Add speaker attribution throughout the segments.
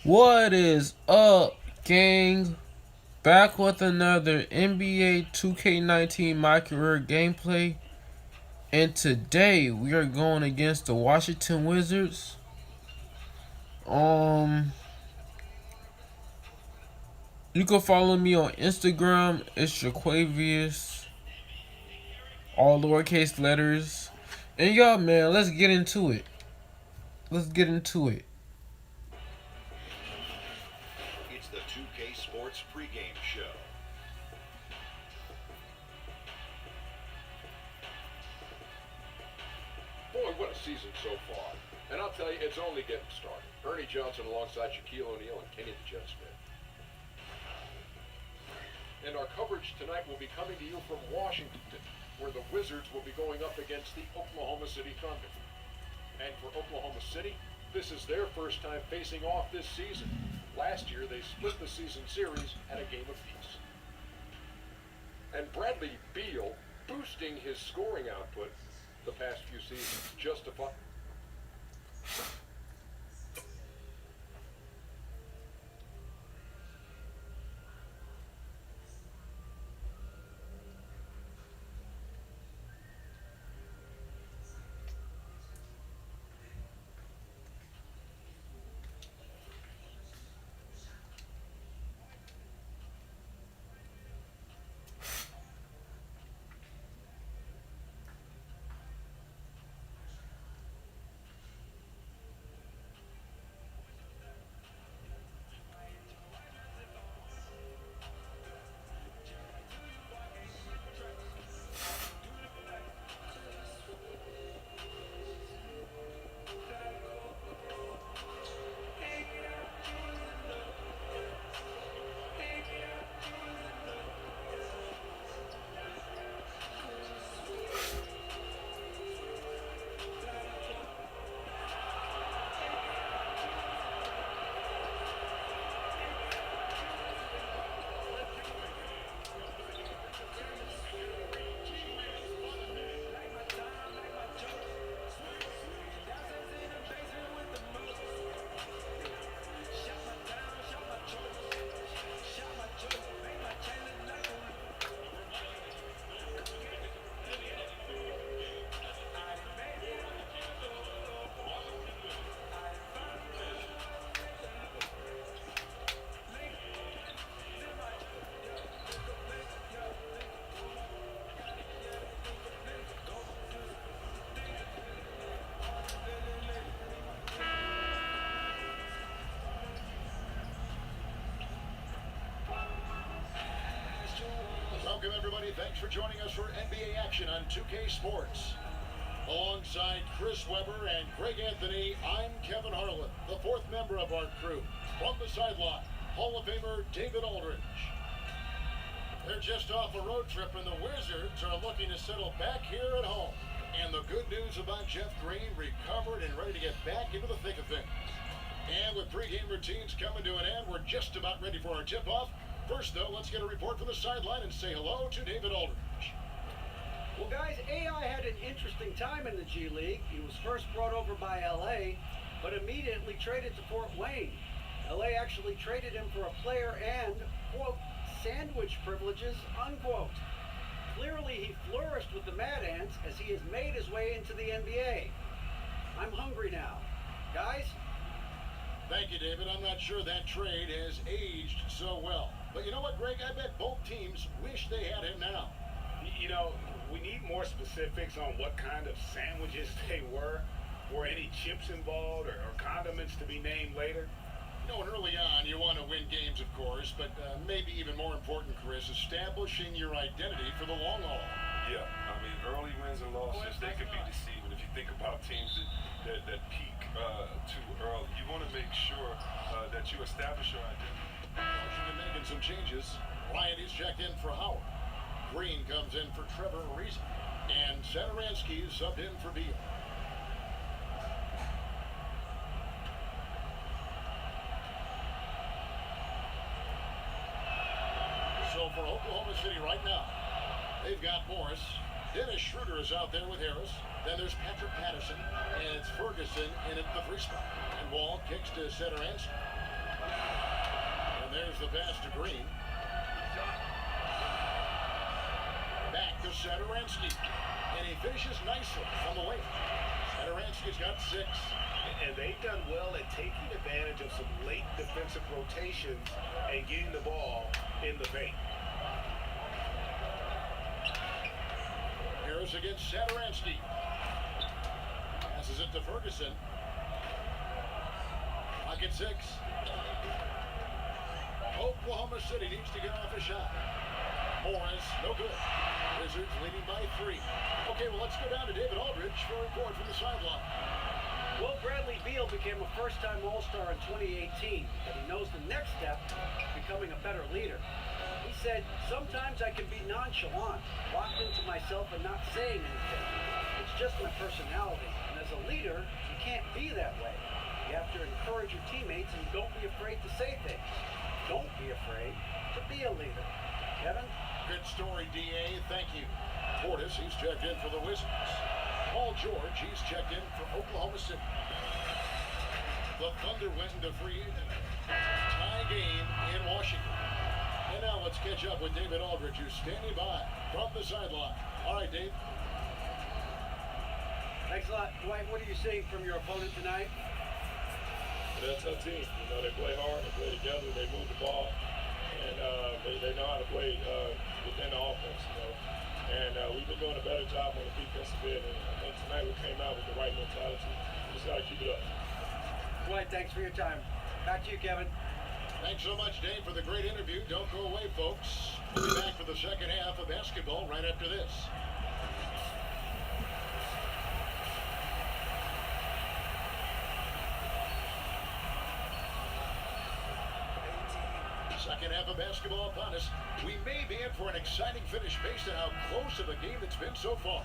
Speaker 1: What is up, gang? Back with another NBA 2K19 My Career gameplay. And today we are going against the Washington Wizards. Um, you can follow me on Instagram. It's Jaquavius, all lowercase letters. And y'all, man, let's get into it. Let's get into it.
Speaker 2: It's the 2K Sports pregame show.
Speaker 3: Boy, what a season so far. And I'll tell you, it's only getting started. Ernie Johnson alongside Shaquille O'Neal and Kenny the Jet Smith. And our coverage tonight will be coming to you from Washington, where the Wizards will be going up against the Oklahoma City Thunder. And for Oklahoma City, this is their first time facing off this season. Last year, they split the season series at a game apiece. And Bradley Beal boosting his scoring output the past few seasons justify.
Speaker 2: Welcome, everybody. Thanks for joining us for NBA action on 2K Sports. Alongside Chris Webber and Greg Anthony, I'm Kevin Harlan, the fourth member of our crew. From the sideline, Hall of Famer David Aldridge. They're just off a road trip, and the Wizards are looking to settle back here at home. And the good news about Jeff Green, recovered and ready to get back into the thick of things. And with pregame routines coming to an end, we're just about ready for our tip-off. First, though, let's get a report from the sideline and say hello to David Aldridge.
Speaker 4: Well, guys, AI had an interesting time in the G League. He was first brought over by LA, but immediately traded to Fort Wayne. LA actually traded him for a player and, quote, sandwich privileges, unquote. Clearly, he flourished with the Mad Ants as he has made his way into the NBA. I'm hungry now. Guys?
Speaker 2: Thank you, David. I'm not sure that trade has aged so well. But you know what, Greg? I bet both teams wish they had him now.
Speaker 5: You know, we need more specifics on what kind of sandwiches they were. Were any chips involved or condiments to be named later?
Speaker 2: You know, and early on, you want to win games, of course, but maybe even more important, Chris, establishing your identity for the long haul.
Speaker 6: Yeah, I mean, early wins and losses, they could be deceiving. If you think about teams that peak too early, you want to make sure that you establish your identity.
Speaker 2: Washington making some changes. Bryant is checked in for Howard. Green comes in for Trevor Ariza. And Satoransky is subbed in for Beal. So for Oklahoma City right now, they've got Morris. Dennis Schroeder is out there with Harris. Then there's Patrick Patterson. And it's Ferguson in at the 3 spot. And Wall kicks to Satoransky. there's the pass to Green. Back to Satoransky. And he finishes nicely on the way. Satoransky's got 6.
Speaker 5: And they've done well at taking advantage of some late defensive rotations and getting the ball in the paint.
Speaker 2: Harris against Satoransky. Passes it to Ferguson. Pocket 6. Oklahoma City needs to get off a shot. Morris, no good. Wizards leading by 3. Okay, well, let's go down to David Aldridge for a report from the sideline.
Speaker 4: Well, Bradley Beal became a first-time All-Star in 2018, but he knows the next step, becoming a better leader. He said, sometimes I can be nonchalant, locked into myself and not saying anything. It's just my personality, and as a leader, you can't be that way. You have to encourage your teammates and don't be afraid to say things. Don't be afraid to be a leader. Kevin?
Speaker 2: Good story, D.A. Thank you. Portis, he's checked in for the Wizards. Paul George, he's checked in for Oklahoma City. The Thunder went into free tie game in Washington. And now let's catch up with David Aldridge, who's standing by from the sideline. All right, Dave.
Speaker 4: Thanks a lot. Dwight, what are you seeing from your opponent tonight?
Speaker 7: They're a tough team. You know, they play hard, they play together, they move the ball, and they know how to play within the offense, you know. And we've been doing a better job on the defensive end, and I think tonight we came out with the right mentality. We just got to keep it up.
Speaker 4: Dwight, thanks for your time. Back to you, Kevin.
Speaker 2: Thanks so much, Dave, for the great interview. Don't go away, folks. We'll be back for the second half of basketball right after this. Second half of basketball upon us. We may be in for an exciting finish based on how close of a game it's been so far.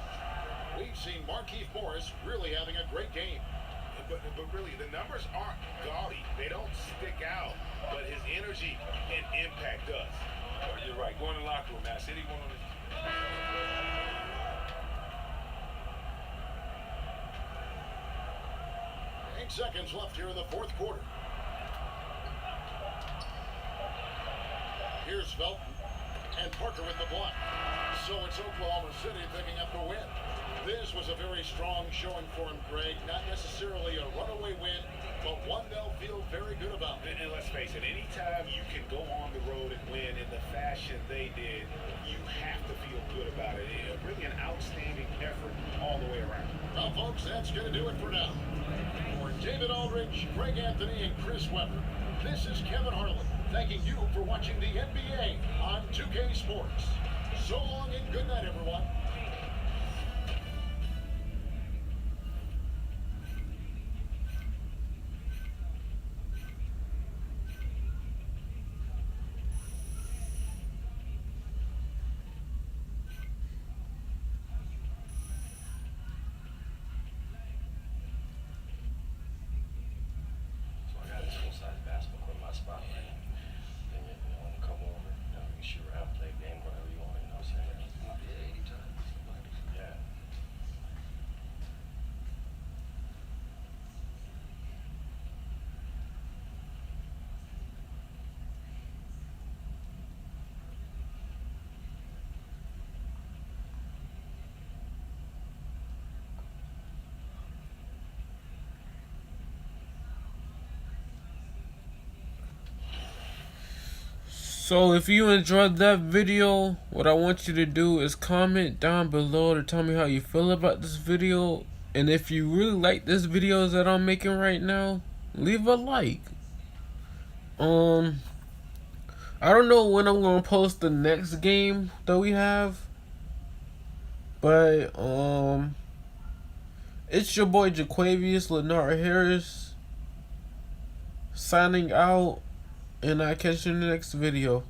Speaker 2: We've seen Markieff Morris really having a great game.
Speaker 5: But really, the numbers aren't gaudy. They don't stick out. But his energy and impact does.
Speaker 6: Oh, you're right. Go in the locker room, man. City going on the...
Speaker 2: 8 seconds left here in the fourth quarter. Here's Felton and Parker with the block. So it's Oklahoma City picking up the win. This was a very strong showing for him, Greg. Not necessarily a runaway win, but one they'll feel very good about.
Speaker 5: And let's face it, anytime you can go on the road and win in the fashion they did, you have to feel good about it. Really an outstanding effort all the way around.
Speaker 2: Well, folks, that's going to do it for now. For David Aldridge, Greg Anthony, and Chris Webber, this is Kevin Harlan, thanking you for watching the NBA on 2K Sports. So long and good night, everyone.
Speaker 8: So I got this full-size basketball in my spot, right? And you want to come over, you know, you can shoot around, play a game, whatever you want, you know what I'm saying? Yeah, 80 times. Yeah.
Speaker 1: So if you enjoyed that video, what I want you to do is comment down below to tell me how you feel about this video. And if you really like this videos that I'm making right now, leave a like. I don't know when I'm gonna post the next game that we have, but it's your boy Jaquavius Leonard Harris signing out, and I'll catch you in the next video.